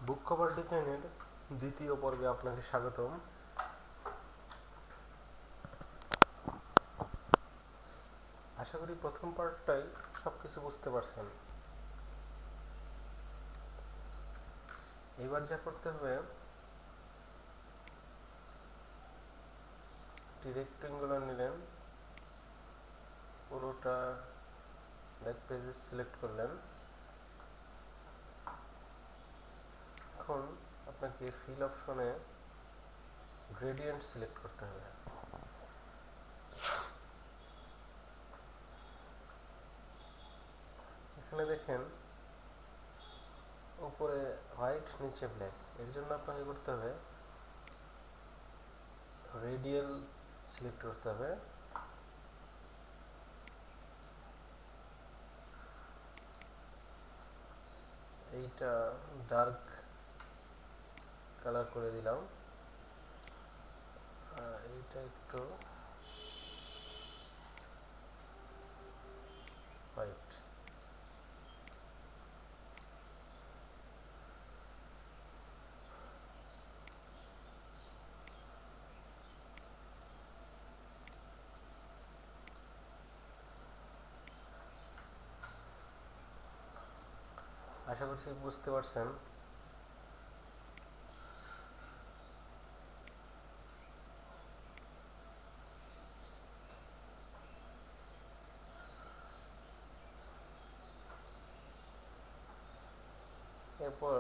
বুক cover ডিজাইনের দ্বিতীয় পর্বে আপনাকে স্বাগতম। আশা করি প্রথম পার্টটাই সবকিছু বুঝতে পারছেন। এবার যা করতে হবে, একটি রেক্টেঙ্গুলার নিলেন, পুরোটা ব্যাক পেজে সিলেক্ট করলেন। এখন আপনাকে ফিল অপশনে গ্রেডিয়েন্ট সিলেক্ট করতে হবে। এখানে দেখেন উপরে হোয়াইট, নিচে ব্ল্যাক। এর জন্য আপনাকে করতে হবে রেডিয়াল সিলেক্ট করতে হবে। এইটা ডার্ক কালার করে দিলাম, এইটা একটু হোয়াইট। আশা করছি বুঝতে পারছেন। এরপর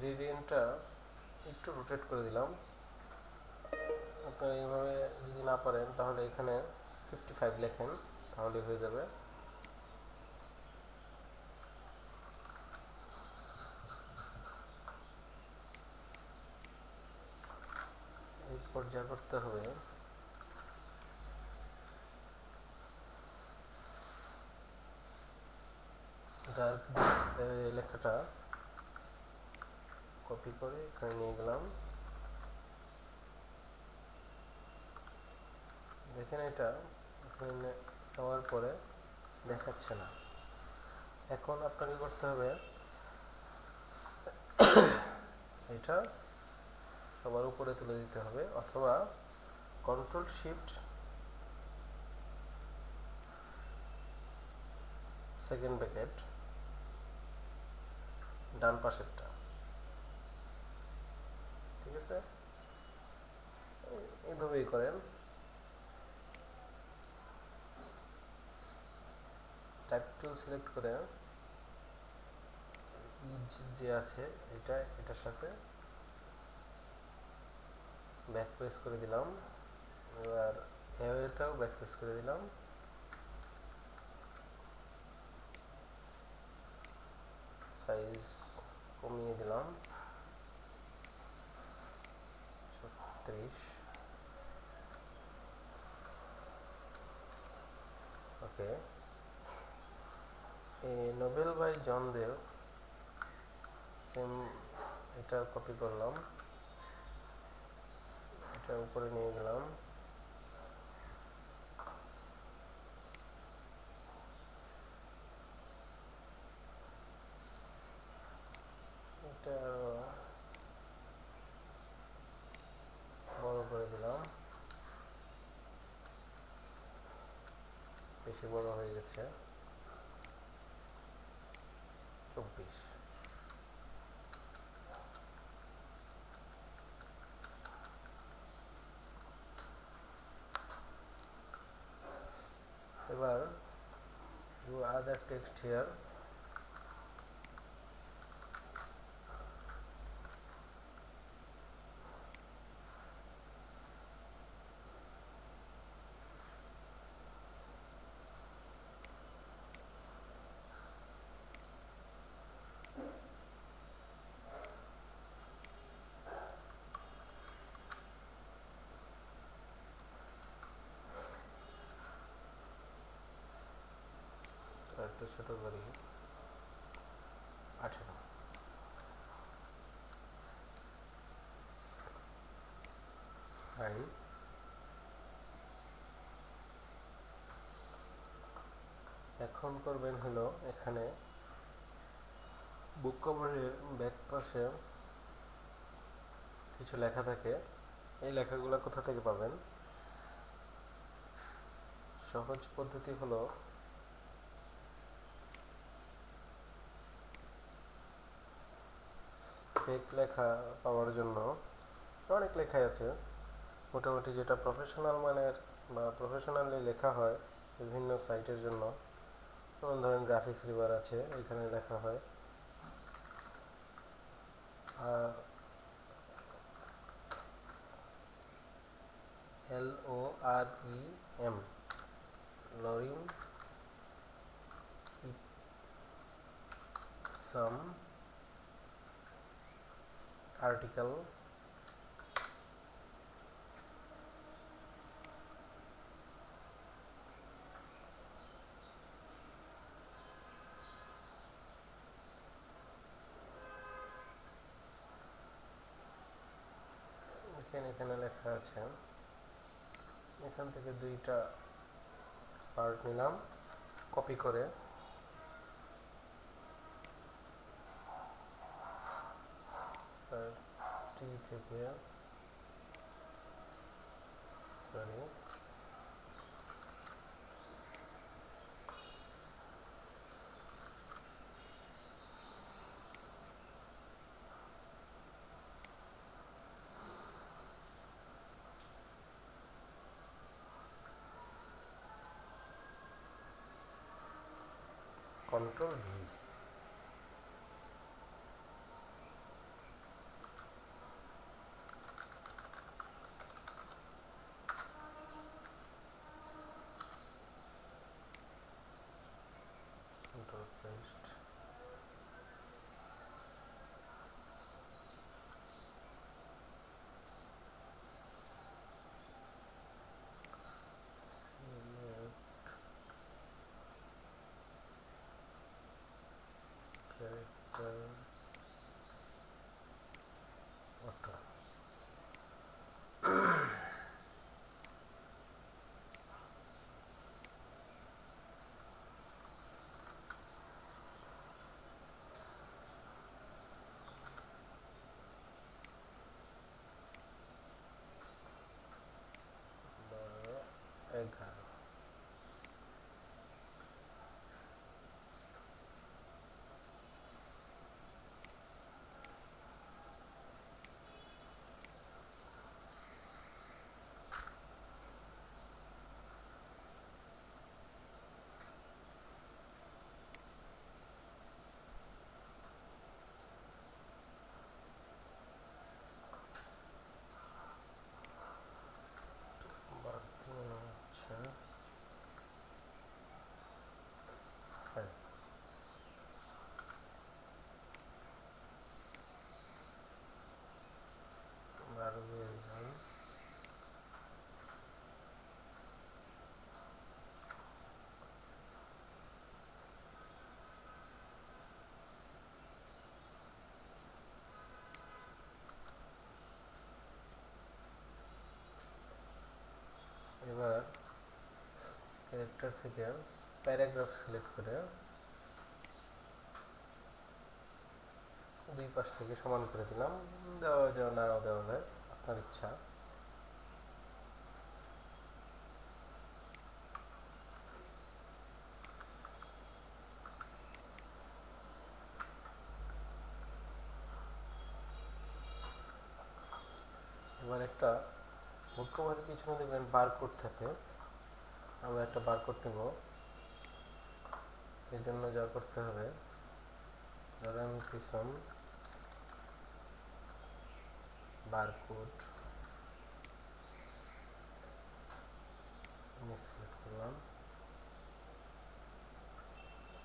গ্রেডিয়েন্টটা একটু রোটেট করে দিলাম। আপনারা এইভাবে যদি না পারেন তাহলে এখানে 55 লেখেন, তাহলে হয়ে যাবে। এরপর যা করতে হবে, ডার্ক লেখাটা কপি করে এখানে নিয়ে গেলাম। দেখেন এটা এখানে নেওয়ার পরে দেখাচ্ছে না। এখন আপনাকে করতে হবে এটা সবার উপরে তুলে দিতে হবে, অথবা কন্ট্রোল শিফট সেকেন্ড ব্র্যাকেট ডান পাশেরটা, ঠিক আছে? এইভাবেই করেন। টাইপ টুল সিলেক্ট করে যে আছে এটার সাথে ব্যাক প্রেস করে দিলাম। এবার এটাও ব্যাক প্রেস করে দিলাম। সাইজ কমিয়ে দিলাম 36। ওকে, এই নোবেল বাই জন দেও, সেম এটা কপি করলাম, এটা উপরে নিয়ে গেলাম। এটা বড় করে দিলাম, বেশি বড় হয়ে গেছে, 24। এবার do other text here, একটু ছোট করি, 18। হাই, এখন করবেন হলো এখানে বুক কভারের ব্যাক পাশে কিছু লেখা থাকে। এই লেখাগুলো কোথা থেকে পাবেন? সহজ পদ্ধতি হলো ফেক লেখা পাওয়ার জন্য অনেক লেখাই আছে, মোটামুটি যেটা প্রফেশনাল মানের বা প্রফেশনালি লেখা হয় বিভিন্ন সাইটের জন্য, যেমন ধরেন গ্রাফিক্স রিভার আছে, এখানে লেখা হয়। আর LOREM, লরিম ইপসাম আর্টিকেল, এখানে লেখা আছে। এখান থেকে দুইটা পার্ট নিলাম কপি করে, টি থেকে sorry Ctrl+V, Ctrl paste, character auto। এগারো, বাড়তি হচ্ছে 5। বারো দিয়ে দিলাম। এবার ক্যারেক্টার থেকে প্যারাগ্রাফ সিলেক্ট করে দুই পাশ থেকে সমান করে দিলাম, দেওয়া যায় নাও দেওয়া যায়, আপনার ইচ্ছা। এবার একটা বুক কভারের পিছনে দেখবেন বারকোড থাকে, আমরা একটা বারকোড নেব। এর জন্য যা করতে হবে, ধরেন পিছন বারকোড সিলেক্ট করলাম।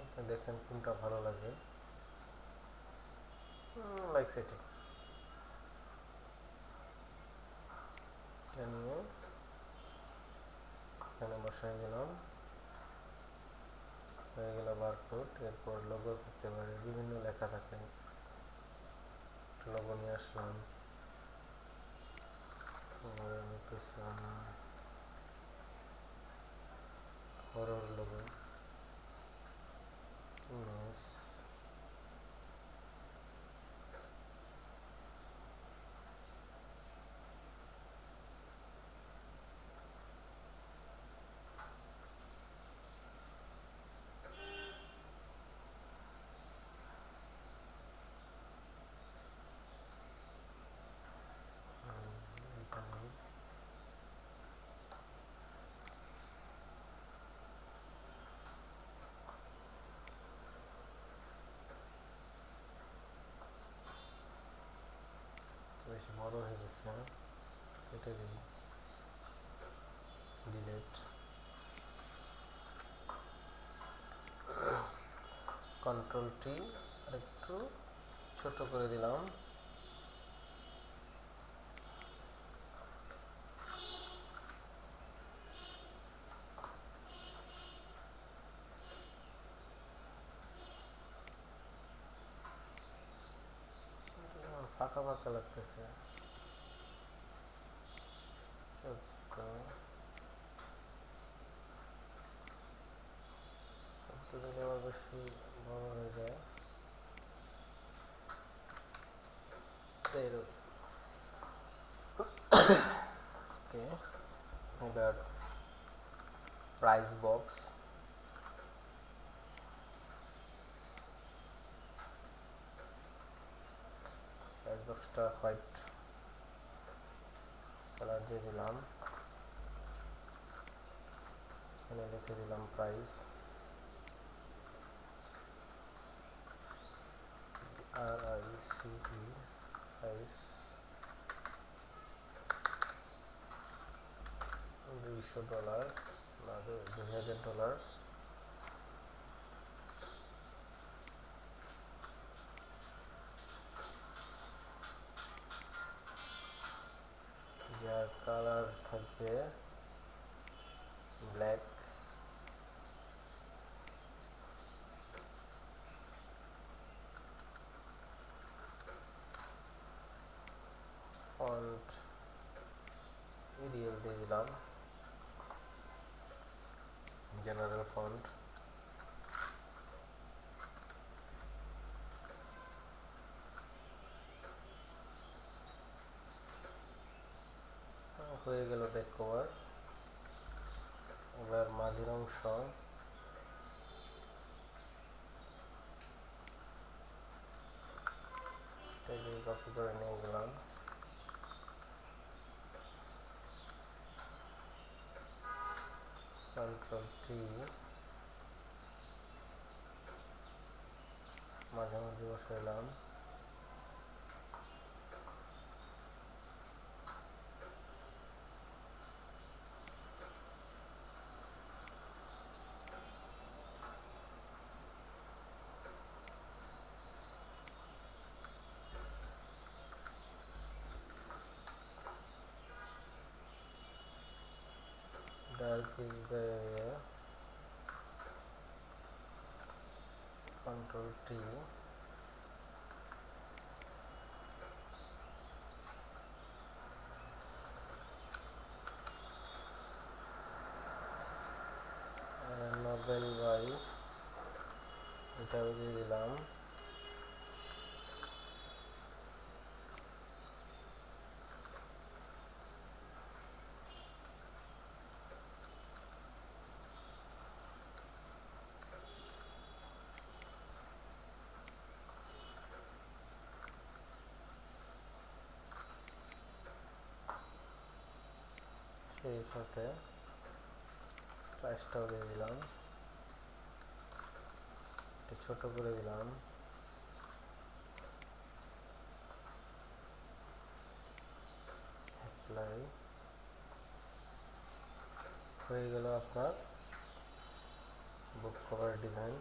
আপনি দেখেন কোনটা ভালো লাগে, লাইক সেটি নিয়ে এখানে বসাই দিলাম, হয়ে গেল বারকোড। এরপর লোগো থাকতে পারে, বিভিন্ন লেখা থাকে, লোগো নিয়ে আসলাম, পিছন হরর লোগো, ইমেজ বড় হয়ে গেছে, কেটে দিই, ডিলিট। কন্ট্রোল টি, একটু ছোট করে দিলাম। ফাঁকা ফাঁকা লাগতেছে, দিলে আবার বেশি বড় হয়ে যায়। ওকে, এবার প্রাইস বক্স, প্রাইস বক্সটা হোয়াইট কালার দিয়ে দিলাম, এখানে লিখে দিলাম প্রাইস, RICE, প্রাইস $200 না $2000। যার কালার থাকবে ব্ল্যাক, ফন্ট এরিয়াল দিয়ে দিলাম, জেনারেল ফন্ট। হয়ে গেল ব্যাক কভার। এবার মাঝের অংশ কপি করে নিয়ে গেলাম, কন্ট্রোল টি, মাঝামাঝি বসাইলাম, ডার্ক কন্ট্রোল টি, নোবেল বাই, এটাও দিয়ে দিলাম, সেই সাথে প্রাইসটাও দিয়ে দিলাম, একটু ছোট করে দিলাম, অ্যাপ্লাই। হয়ে গেল আপনার বুক কভার ডিজাইন।